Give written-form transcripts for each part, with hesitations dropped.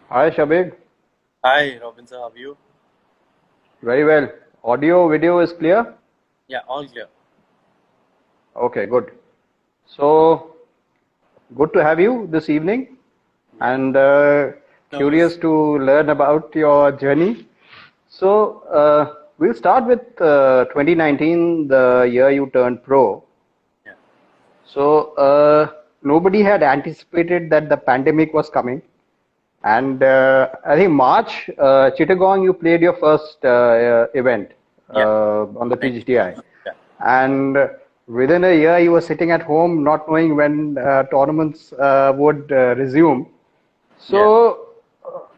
Hi, Shabeg. Hi, Robin sir, how are you? Very well. Audio, video is clear? Yeah, all clear. Okay, good. So, good to have you this evening Yeah, and nervous. curious to learn about your journey. So, we'll start with 2019, the year you turned pro. Yeah, So, nobody had anticipated that the pandemic was coming. And I think March, Chittagong, you played your first event yeah, on the 19. PGTI. Yeah, And within a year, you were sitting at home, not knowing when tournaments would resume. yeah. So,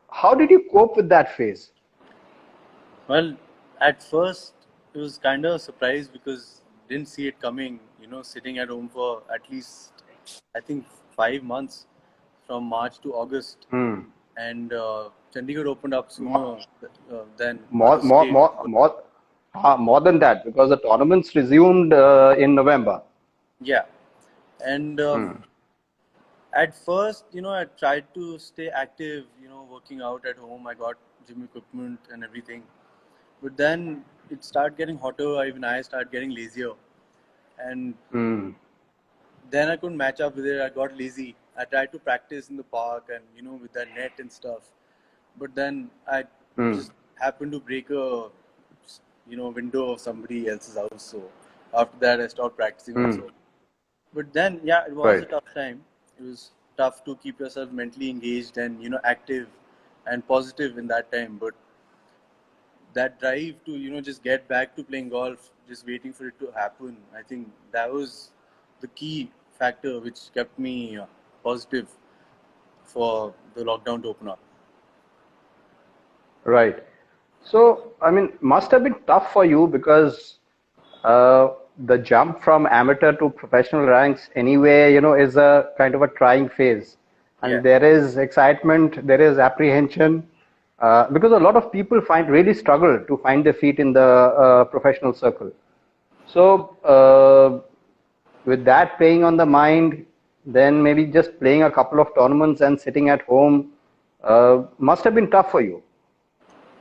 how did you cope with that phase? Well, at first it was kind of a surprise because didn't see it coming. Sitting at home for at least I think 5 months from March to August, Hmm. and Chandigarh opened up More, sooner than more, other more, states. more, more, more than that, because the tournaments resumed in November. Yeah, and Hmm. at first, I tried to stay active. Working out at home. I got gym equipment and everything. But then it started getting hotter. Even I started getting lazier, and Hmm. then I couldn't match up with it. I got lazy. I tried to practice in the park and with that net and stuff. But then I Hmm. just happened to break a window of somebody else's house. So after that, I stopped practicing Hmm. also. But then, yeah, it was a Right. tough time. It was tough to keep yourself mentally engaged and active and positive in that time. But that drive to just get back to playing golf, just waiting for it to happen, I think that was the key factor which kept me positive for the lockdown to open up. Right. So, I mean, must have been tough for you because uh, the jump from amateur to professional ranks anyway, is a kind of a trying phase. Yeah, And there is excitement, there is apprehension, because a lot of people really struggle to find their feet in the professional circle. So, with that playing on the mind, then maybe just playing a couple of tournaments and sitting at home must have been tough for you.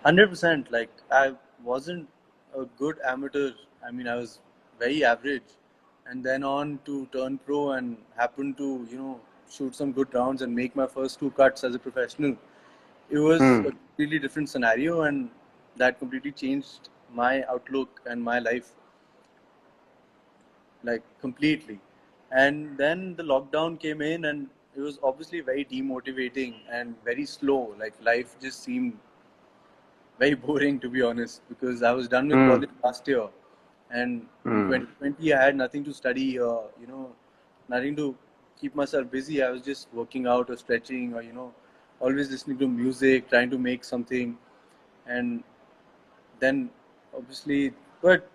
100%. Like, I wasn't a good amateur. I mean, I was very average, and then on to turn pro and happen to shoot some good rounds and make my first two cuts as a professional. It was a Hmm. completely different scenario, and that completely changed my outlook and my life, like, completely. And then the lockdown came in, and it was obviously very demotivating and very slow. Like, life just seemed very boring, to be honest, because I was done with Hmm. college last year, and in Hmm. 2020 I had nothing to study, nothing to keep myself busy. I was just working out or stretching, or always listening to music, trying to make something. And then obviously, but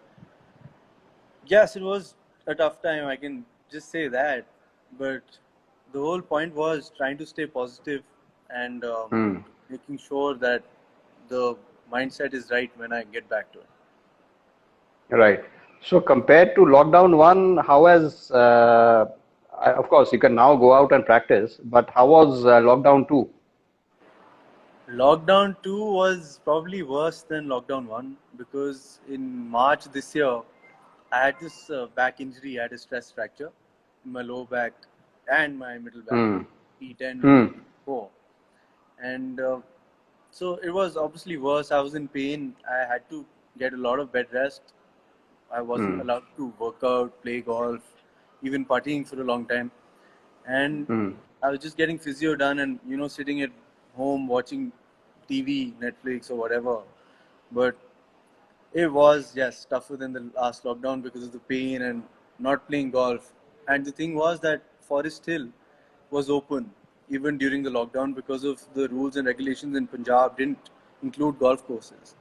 yes, it was a tough time, I can just say that. But the whole point was trying to stay positive and Hmm. making sure that the mindset is right when I get back to it. Right. So compared to lockdown one, how has, of course, you can now go out and practice, but how was lockdown two? Lockdown 2 was probably worse than Lockdown 1 because in March this year, I had this back injury. I had a stress fracture in my lower back and my middle back, Hmm. T10 to Hmm. T4. And so it was obviously worse. I was in pain. I had to get a lot of bed rest. I wasn't Hmm. allowed to work out, play golf, even partying for a long time. And Hmm. I was just getting physio done and sitting at home watching TV, Netflix or whatever. But it was, yes, tougher than the last lockdown because of the pain and not playing golf. And the thing was that Forest Hill was open even during the lockdown because of the rules and regulations in Punjab didn't include golf courses.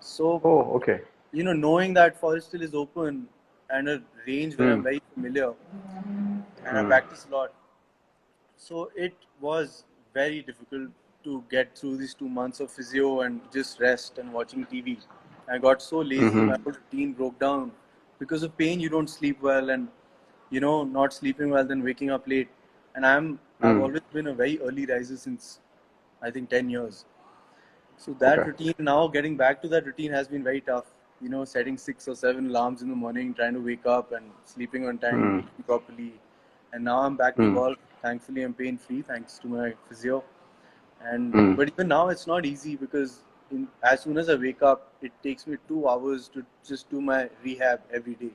So, Oh, okay. knowing that Forest Hill is open and a range where I'm Hmm. very familiar and I Hmm. practice a lot, so it was very difficult to get through these 2 months of physio and just rest and watching TV. I got so lazy, Hmm. my whole routine broke down. Because of pain, you don't sleep well, and not sleeping well, then waking up late. And I've Hmm. always been a very early riser since I think 10 years. So that Okay. routine, now getting back to that routine has been very tough. Setting 6 or 7 alarms in the morning, trying to wake up and sleeping on time, Hmm. eating properly. And now I'm back to Hmm. golf. Thankfully, I'm pain free thanks to my physio. And Hmm. but even now, it's not easy because as soon as I wake up, it takes me 2 hours to just do my rehab every day.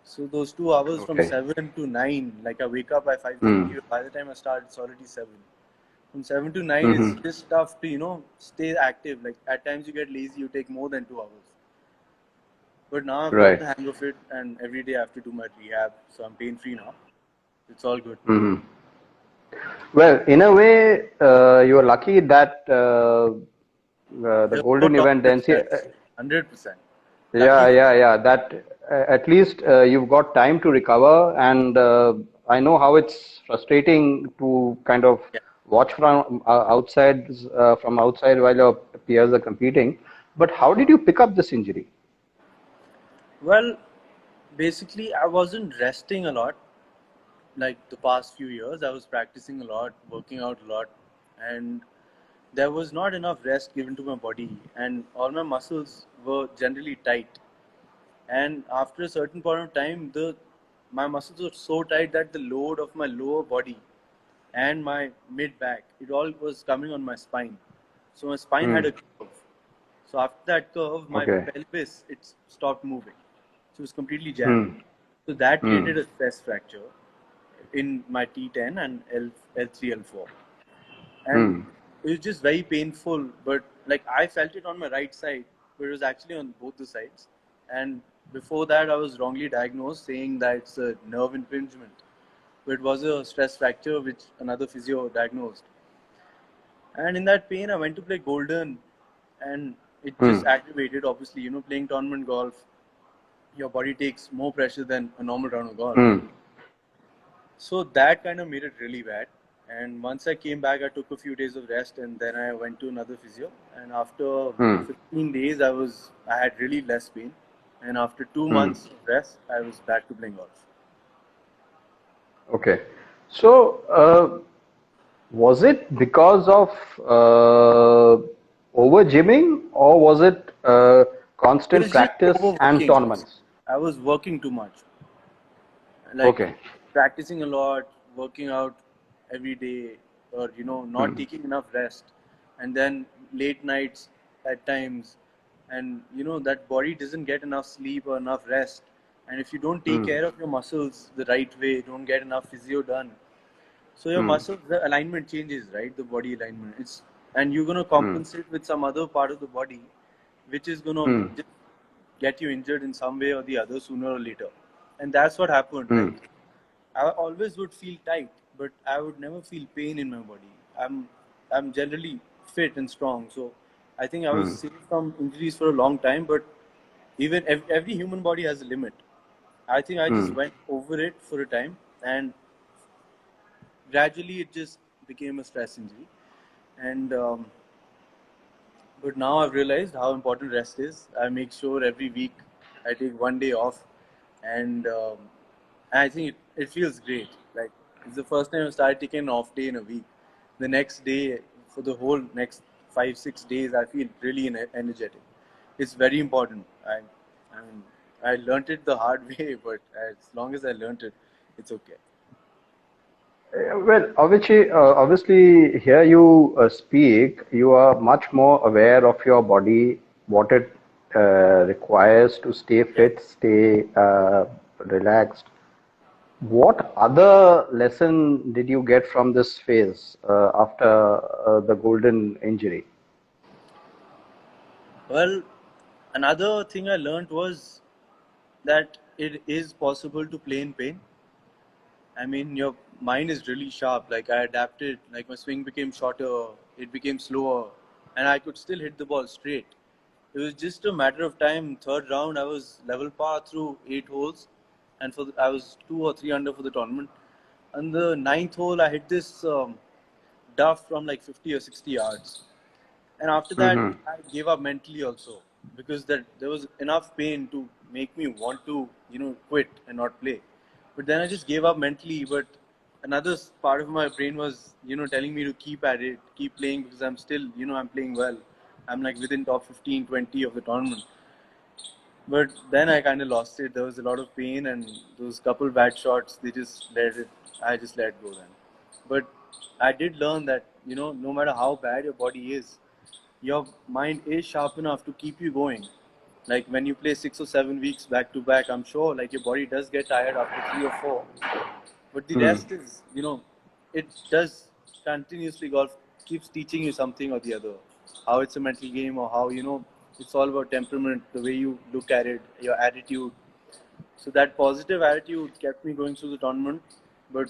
So those 2 hours from Okay. 7 to 9, like I wake up by 5:30, Hmm. by the time I start, it's already 7. From 7 to 9, it's Hmm. just tough to stay active. Like at times you get lazy, you take more than 2 hours. But now I've got Right. the hang of it, and every day I have to do my rehab, so I'm pain free now. It's all good. Hmm. Well, in a way, you are lucky that the There's no golden event, the toxic NC, stress. 100%. Lucky yeah, for yeah, yeah. That at least you've got time to recover, and I know how it's frustrating to kind of yeah. watch from outside while your peers are competing. But how did you pick up this injury? Well, basically, I wasn't resting a lot. Like the past few years, I was practicing a lot, working out a lot, and there was not enough rest given to my body, and all my muscles were generally tight. And after a certain point of time, the my muscles were so tight that the load of my lower body and my mid back, it all was coming on my spine. So my spine had Hmm. a curve. So after that curve, my Okay. pelvis, it stopped moving. So it was completely jammed. Hmm. So that Hmm. created a stress fracture in my T10 and L3, L4. And Hmm. it was just very painful, but like I felt it on my right side, but it was actually on both the sides. And before that, I was wrongly diagnosed saying that it's a nerve impingement, but it was a stress fracture which another physio diagnosed. And in that pain, I went to play Golden, and it Hmm. just aggravated. Obviously, playing tournament golf, your body takes more pressure than a normal round of golf. Hmm. So that kind of made it really bad. And once I came back, I took a few days of rest, and then I went to another physio. And after Hmm. 15 days, I had really less pain. And after two Hmm. months of rest, I was back to playing golf. Okay. So, was it because of over gymming, or was it It constant was just practice and overworking. tournaments? I was working too much, like Okay. practicing a lot, working out every day, or not Hmm. taking enough rest, and then late nights at times, and that body doesn't get enough sleep or enough rest, and if you don't take Hmm. care of your muscles the right way, don't get enough physio done, so your Hmm. muscles, the alignment changes, right? The body alignment. And you're gonna Hmm. compensate with some other part of the body, which is gonna Hmm. just get you injured in some way or the other sooner or later. And that's what happened. Hmm. Like I always would feel tight, but I would never feel pain in my body. I'm generally fit and strong, so I think I was Hmm. safe from injuries for a long time. But even every human body has a limit. I think I just Hmm. went over it for a time, and gradually it just became a stress injury. And but now I've realized how important rest is. I make sure every week I take one day off, and I think it feels great. Like it's the first time I started taking an off day in a week. The next day, for the whole next 5 6 days, I feel really energetic. It's very important. I mean, I learned it the hard way, but as long as I learned it, it's okay. Well, obviously, here you speak, you are much more aware of your body, what it requires to stay Yeah. fit, stay relaxed. What other lesson did you get from this phase after the golden injury? Well, another thing I learned was that it is possible to play in pain. I mean, your mind is really sharp. Like I adapted, like my swing became shorter, it became slower, and I could still hit the ball straight. It was just a matter of time. Third round, I was level par through 8 holes, and I was 2 or 3 under for the tournament. On the ninth hole, I hit this duff from like 50 or 60 yards. And after that, Hmm. I gave up mentally also because there was enough pain to make me want to quit and not play. But then I just gave up mentally. But another part of my brain was, telling me to keep at it, keep playing because I'm still, I'm playing well. I'm like within top 15, 20 of the tournament. But then I kind of lost it. There was a lot of pain, and those couple bad shots, I just let go then. But I did learn that, no matter how bad your body is, your mind is sharp enough to keep you going. Like when you play 6 or 7 weeks back to back, I'm sure like your body does get tired after 3 or 4. But the Hmm. rest is, it does continuously golf keeps teaching you something or the other. How it's a mental game, or how, it's all about temperament, the way you look at it, your attitude. So that positive attitude kept me going through the tournament. But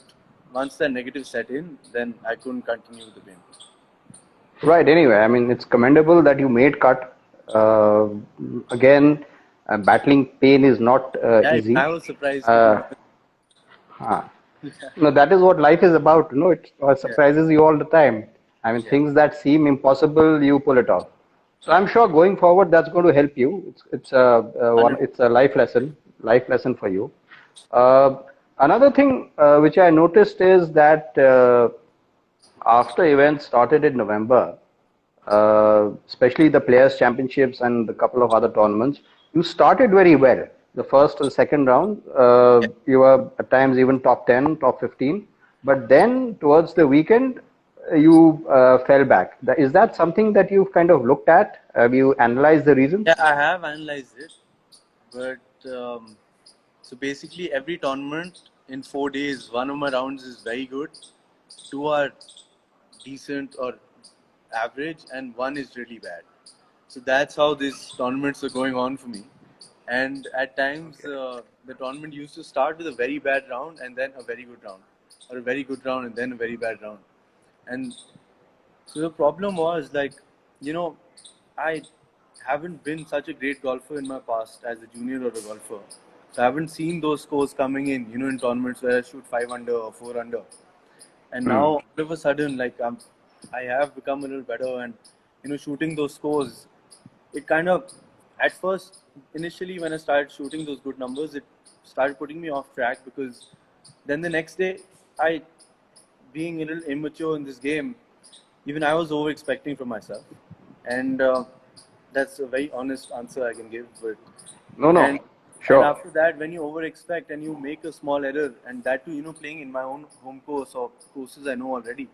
once that negative set in, then I couldn't continue the game. Right. Anyway, I mean, it's commendable that you made cut. Uh, Again, battling pain is not Yeah, even I easy. was surprised, to be Uh, honest. uh, no, that is what life is about. No, it Yeah, surprises you all the time. I mean, yeah, things that seem impossible, you pull it off. So I'm sure going forward, that's going to help you. It's a 100%. life lesson for you. Uh, Another thing which I noticed is that after events started in November, especially the Players Championships and a couple of other tournaments, you started very well. The first or second round, Yeah. you were at times even top 10, top 15. But then towards the weekend, you fell back. Is that something that you've kind of looked at? Have you analyzed the Yeah, reasons? I have analyzed it, but so basically every tournament in 4 days, one of my rounds is very good, two are decent or average, and one is really bad. So that's how these tournaments are going on for me. And at times, the tournament used to start with a very bad round and then a very good round, or a very good round and then a very bad round. And so the problem was like, you know, I haven't been such a great golfer in my past as a junior or a golfer. So I haven't seen those scores coming in, in tournaments where I shoot 5 under or 4 under. And now Hmm. all of a sudden, like I have become a little better, and shooting those scores, it kind of, at first, initially when I started shooting those good numbers, it started putting me off track because then the next day, I, being a little immature in this game, even I was over expecting from myself, and that's a very honest answer I can give. But No, and no, and sure. after that, when you over expect and you make a small error, and that too, playing in my own home course or courses I know already,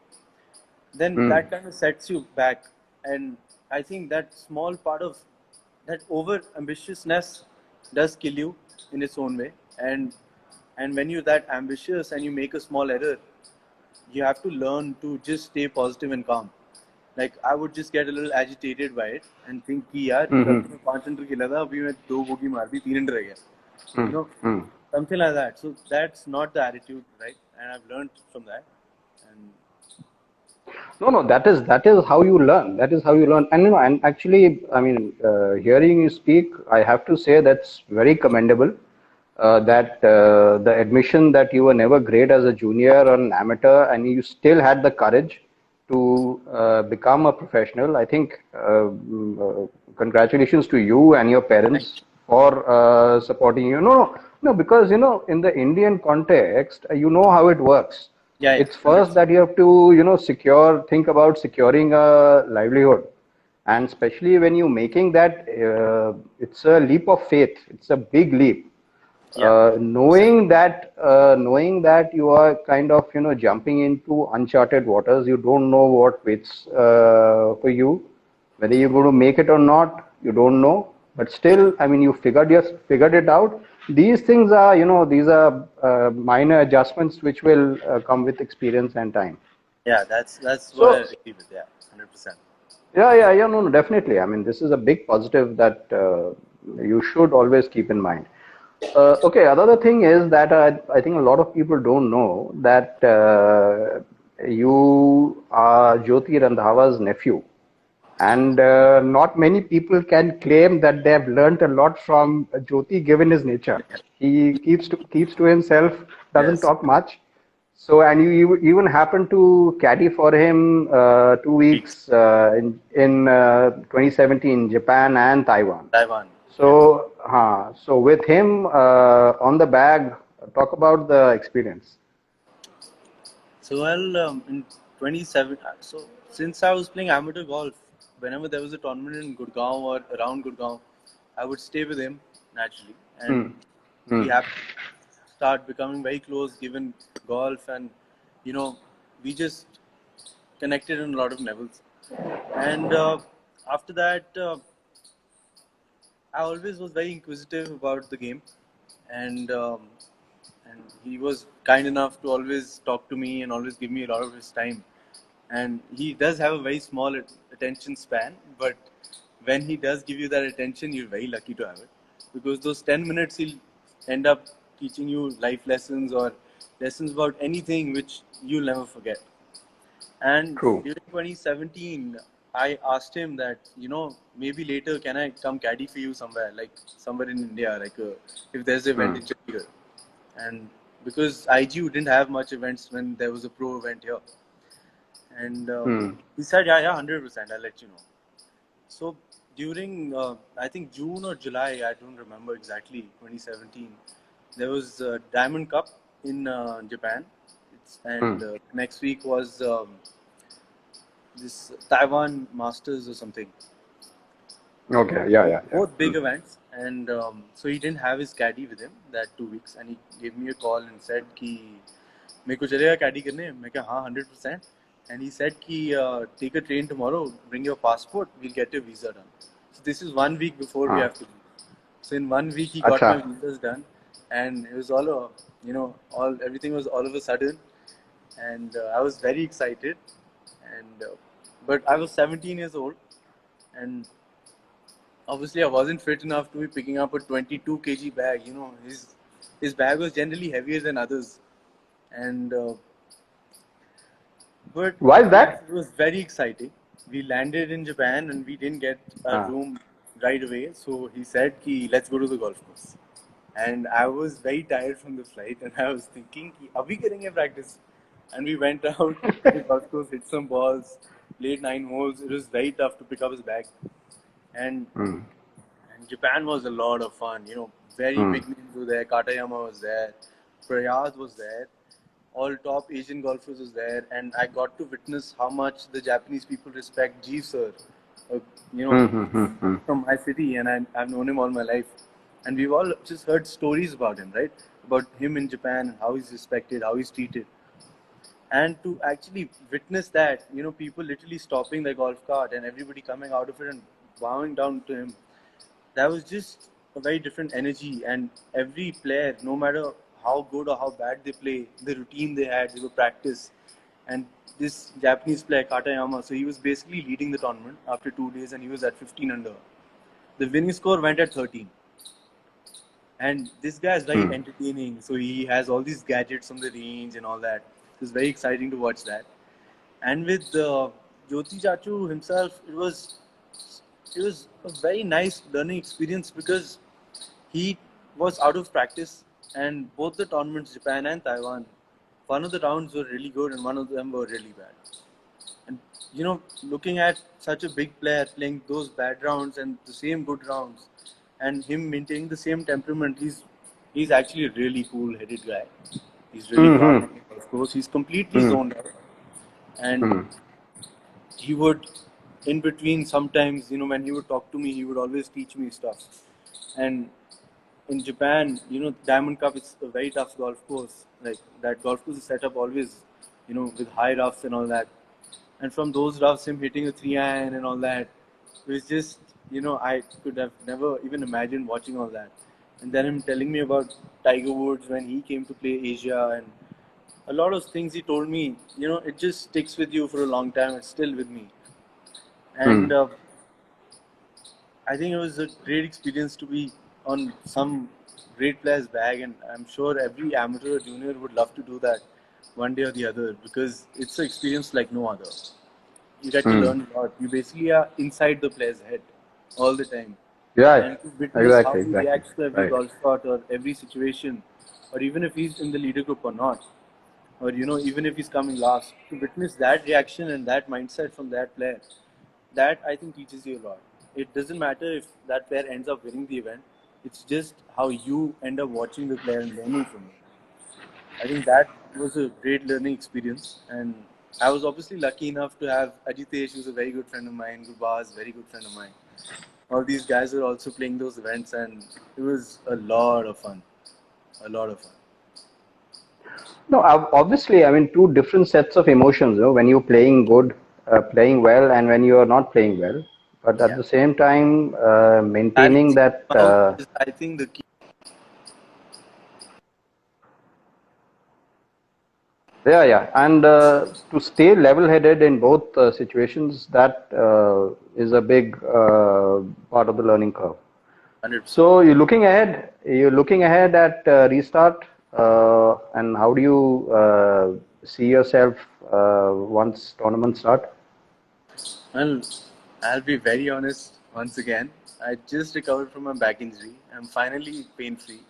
then Hmm. that kind of sets you back. And I think that small part of that over ambitiousness does kill you in its own way. And when you're that ambitious and you make a small error, you have to learn to just stay positive and calm. Like I would just get a little agitated by it and think कि यार कल Hmm. तो मैं 5 run खेला था अभी मैं 2 bogie मार दी 3 रन रह गया. Hmm. you know Hmm. Something like that. So that's not the attitude, right? And I've learned from that. And No, no, that is how you learn. That is how you learn. And and actually, I mean, hearing you speak, I have to say that's very commendable. That the admission that you were never great as a junior or an amateur, and you still had the courage to become a professional. I think congratulations to you and your thank parents you. for supporting you. No, no, no, because in the Indian context, you know how it works. Yeah, yeah, It's first 100%. that you have to think about securing a livelihood, and especially when you're making that, it's a leap of faith. It's a big leap. Yeah, 100%. Knowing that you are kind of jumping into uncharted waters. You don't know what waits for you, whether you're going to make it or not. You don't know, but still, I mean, you figured it out. These things are, these are minor adjustments which will come with experience and time. Yeah, that's what I So agree with. Yeah, 100%. yeah, no, no, definitely. I mean, this is a big positive that you should always keep in mind. Okay, another thing is that I think a lot of people don't know that you are Jyoti Randhawa's nephew, and not many people can claim that they have learnt a lot from Jyoti given his nature. He keeps to himself, doesn't Yes, talk much. So, and you even happened to caddy for him 2 weeks weeks. in 2017, Japan and Taiwan. Taiwan. Yeah. So with him on the bag, talk about the experience. So well, in 27, so since I was playing amateur golf, whenever there was a tournament in Gurgaon or around Gurgaon, I would stay with him naturally, and Hmm. we Hmm. have start becoming very close given golf, and you know we just connected on a lot of levels. And after that, I always was very inquisitive about the game, and and he was kind enough to always talk to me and always give me a lot of his time. And he does have a very small attention span, but when he does give you that attention, you're very lucky to have it, because those 10 minutes he'll end up teaching you life lessons or lessons about anything which you'll never forget. And True. during 2017, I asked him that, maybe later can I come caddy for you somewhere, like somewhere in India, like if there's an event Hmm. in Chandigarh. And because IGU didn't have much events when there was a pro event here. And Hmm. he said, yeah, 100%, I'll let you know. So during, I think June or July, I don't remember exactly, 2017, there was a Diamond Cup in Japan. Hmm. And next week was this Taiwan Masters or something. Okay. Yeah. Yeah. Yeah. Both Hmm. big events. And so he didn't have his caddy with him that 2 weeks. And he gave me a call and said, कि मेरे को चलेगा caddy करने? मैं कहा हाँ 100%. And he said, कि take a train tomorrow, bring your passport, we'll get your visa done. So this is 1 week before we Ah. have to leave. So in 1 week he got Acha. my visas done, and it was all all everything was all of a sudden, and I was very excited, and but I was 17 years old, and obviously I wasn't fit enough to be picking up a 22 kg bag. His bag was generally heavier than others, and but Why is yes, that? it was very exciting. We landed in Japan and we didn't get a Ah. room right away. So he said, "Ki let's go to the golf course." And I was very tired from the flight, and I was thinking, "Ki abhi karenge practice." And we went out to the golf course, hit some balls, played 9 holes. It was very tough to pick up his bag, and Hmm. and Japan was a lot of fun. Very Hmm. big names were there. Katayama was there. Prayas was there. All top Asian golfers was there. And I got to witness how much the Japanese people respect G Sir, uh, you know, Hmm. Hmm. Hmm. Hmm. from my city. And I've known him all my life. And we've all just heard stories about him, right? About him in Japan, how he's respected, how he's treated. And to actually witness that, people literally stopping their golf cart and everybody coming out of it and bowing down to him, that was just a very different energy. And every player, no matter how good or how bad they play, the routine they had, they were practice. And this Japanese player, Katayama, so he was basically leading the tournament after 2 days, and he was at 15 under. The winning score went at 13. And this guy is very Hmm. entertaining. So he has all these gadgets on the range and all that. It's very exciting to watch that. And with Jyoti Chachu himself, it was a very nice learning experience, because he was out of practice, and both the tournaments, Japan and Taiwan, one of the rounds were really good and one of them were really bad. And looking at such a big player playing those bad rounds and the same good rounds, and him maintaining the same temperament, he's actually a really cool-headed guy. He's really Hmm. calm Hmm. on the golf course. He's completely Hmm. zoned out, and Hmm. he would, in between, sometimes, when he would talk to me, he would always teach me stuff. And in Japan, Diamond Cup, it's a very tough golf course. Like, that golf course is set up always, with high roughs and all that. And from those roughs, him hitting a 3 iron and all that, it was just, I could have never even imagined watching all that. And then him telling me about Tiger Woods when he came to play Asia, and a lot of things he told me, it just sticks with you for a long time. It's still with me. Hmm. And I think it was a great experience to be on some great player's bag, and I'm sure every amateur or junior would love to do that one day or the other, because it's an experience like no other. You get to Hmm. learn a lot. You basically are inside the player's head all the time, Yeah. and to witness how Exactly. he Exactly. reacts to every Right. golf shot or every situation, or even if he's in the leader group or not, or even if he's coming last, to witness that reaction and that mindset from that player, that I think teaches you a lot. It doesn't matter if that player ends up winning the event. It's just how you end up watching the player and learning from him. I think that was a great learning experience, and I was obviously lucky enough to have Ajitesh, who's a very good friend of mine, Gubaz, very good friend of mine. All these guys were also playing those events, and it was a lot of fun. A lot of fun. No, obviously, I mean, two different sets of emotions, when you're playing good, playing well, and when you are not playing well. But at Yeah. the same time, maintaining Balancing that, them out is, I think, the key. yeah, and to stay level-headed in both situations, that is a big part of the learning curve. 100%. So you're looking ahead at restart, and how do you see yourself once tournaments start? Well, I'll be very honest once again. I just recovered from my back injury. I'm finally pain free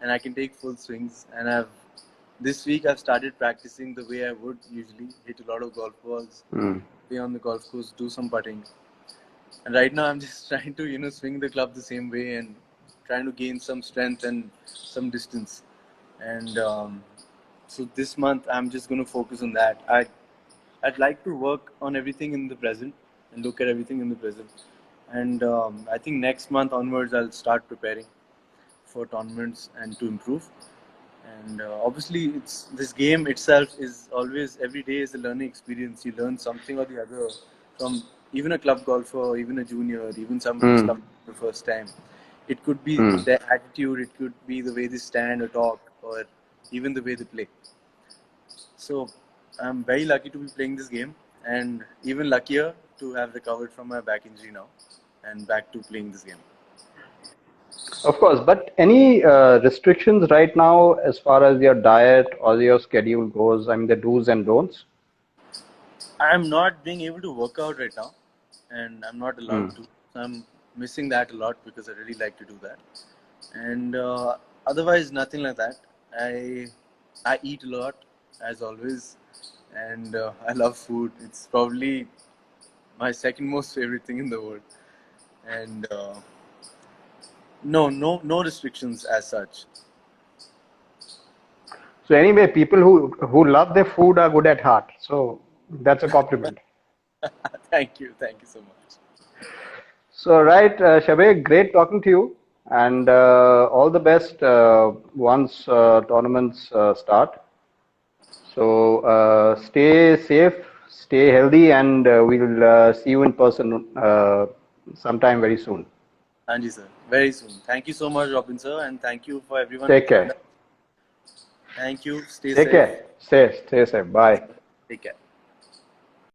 and I can take full swings. And this week I've started practicing the way I would usually hit a lot of golf balls, Mm, play on the golf course, do some putting. And right now I'm just trying to, swing the club the same way and trying to gain some strength and some distance. And so this month I'm just going to focus on that. I'd like to work on everything in the present and look at everything in the present. And I think next month onwards, I'll start preparing for tournaments and to improve. And obviously, it's this game itself is always every day is a learning experience. You learn something or the other from even a club golfer, or even a junior, or even somebody who's mm, coming for the first time. It could be mm. their attitude, it could be the way they stand or talk, or even the way they play. So I'm very lucky to be playing this game, and even luckier to have recovered from my back injury now and back to playing this game. Of course, but any restrictions right now as far as your diet or your schedule goes? I mean, the do's and don'ts. I'm not being able to work out right now, and I'm not allowed Mm. to. So I'm missing that a lot because I really like to do that. And otherwise, nothing like that. I eat a lot as always, and I love food. It's probably my second most favorite thing in the world. And no restrictions as such. So anyway, people who love their food are good at heart. So that's a compliment. Thank you so much. So right, Shabeg, great talking to you, and all the best once tournaments start. So stay safe, stay healthy, and we'll see you in person sometime very soon. Anji sir, very soon. Thank you so much, Robin sir, and thank you for everyone who Take joined us. care. Thank you. Stay Take safe. care. Stay safe. Bye. Take care.